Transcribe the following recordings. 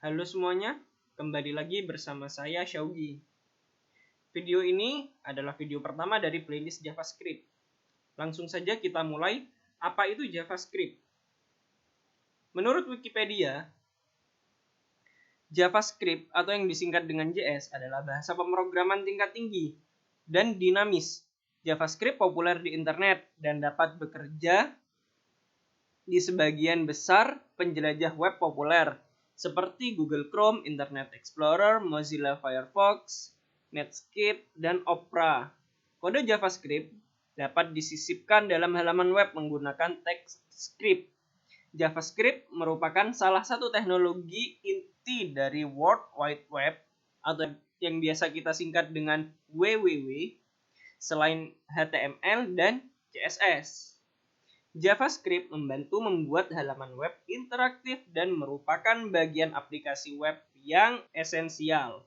Halo semuanya, kembali lagi bersama saya Syaugi. Video ini adalah video pertama dari playlist JavaScript. Langsung saja kita mulai, apa itu JavaScript? Menurut Wikipedia, JavaScript atau yang disingkat dengan JS adalah bahasa pemrograman tingkat tinggi dan dinamis. JavaScript populer di internet dan dapat bekerja di sebagian besar penjelajah web populer seperti Google Chrome, Internet Explorer, Mozilla Firefox, Netscape, dan Opera. Kode JavaScript dapat disisipkan dalam halaman web menggunakan TypeScript. JavaScript merupakan salah satu teknologi inti dari World Wide Web atau yang biasa kita singkat dengan WWW selain HTML dan CSS. JavaScript membantu membuat halaman web interaktif dan merupakan bagian aplikasi web yang esensial.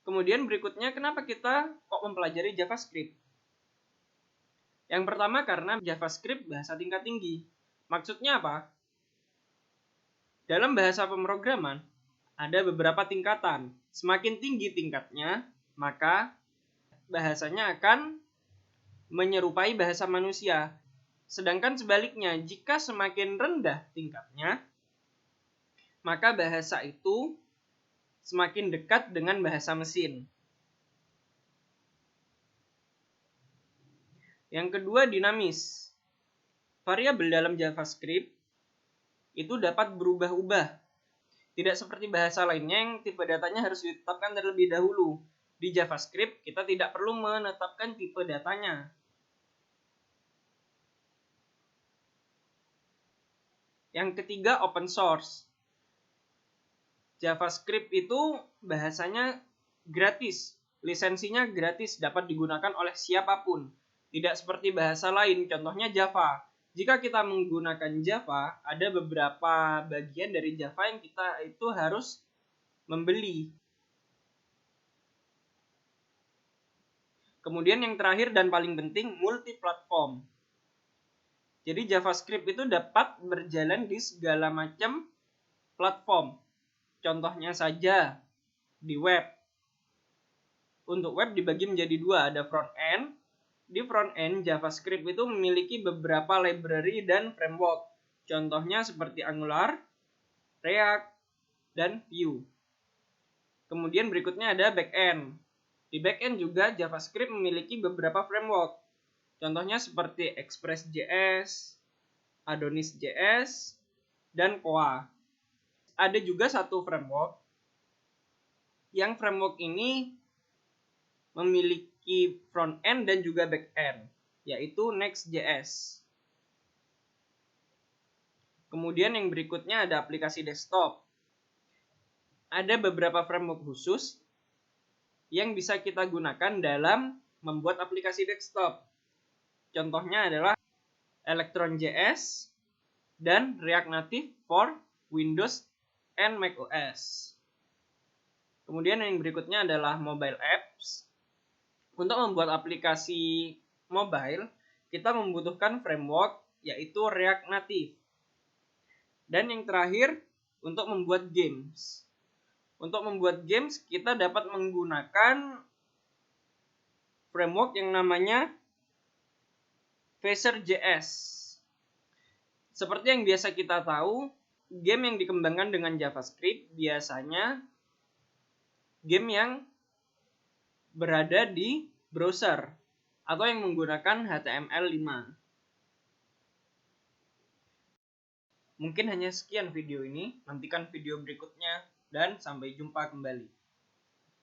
Kemudian berikutnya, kenapa kita kok mempelajari JavaScript? Yang pertama karena JavaScript bahasa tingkat tinggi. Maksudnya apa? Dalam bahasa pemrograman, ada beberapa tingkatan. Semakin tinggi tingkatnya, maka bahasanya akan menyerupai bahasa manusia. Sedangkan sebaliknya, jika semakin rendah tingkatnya, maka bahasa itu semakin dekat dengan bahasa mesin. Yang kedua, dinamis. Variabel dalam JavaScript itu dapat berubah-ubah. Tidak seperti bahasa lainnya yang tipe datanya harus ditetapkan terlebih dahulu. Di JavaScript, kita tidak perlu menetapkan tipe datanya. Yang ketiga, open source. JavaScript itu bahasanya gratis, lisensinya gratis, dapat digunakan oleh siapapun. Tidak seperti bahasa lain, contohnya Java. Jika kita menggunakan Java, ada beberapa bagian dari Java yang kita itu harus membeli. Kemudian yang terakhir dan paling penting, multi-platform. Jadi JavaScript itu dapat berjalan di segala macam platform. Contohnya saja di web. Untuk web dibagi menjadi dua, ada front end. Di front end JavaScript itu memiliki beberapa library dan framework. Contohnya seperti Angular, React, dan Vue. Kemudian berikutnya ada back end. Di back end juga JavaScript memiliki beberapa framework. Contohnya seperti Express.js, Adonis.js, dan Koa. Ada juga satu framework yang framework ini memiliki front end dan juga back end, yaitu Next.js. Kemudian yang berikutnya ada aplikasi desktop. Ada beberapa framework khusus yang bisa kita gunakan dalam membuat aplikasi desktop. Contohnya adalah Electron.js dan React Native for Windows and macOS. Kemudian yang berikutnya adalah mobile apps. Untuk membuat aplikasi mobile, kita membutuhkan framework yaitu React Native. Dan yang terakhir, untuk membuat games. Untuk membuat games, kita dapat menggunakan framework yang namanya Phaser.js. Seperti yang biasa kita tahu, game yang dikembangkan dengan JavaScript biasanya game yang berada di browser atau yang menggunakan HTML5. Mungkin hanya sekian video ini, nantikan video berikutnya dan sampai jumpa kembali.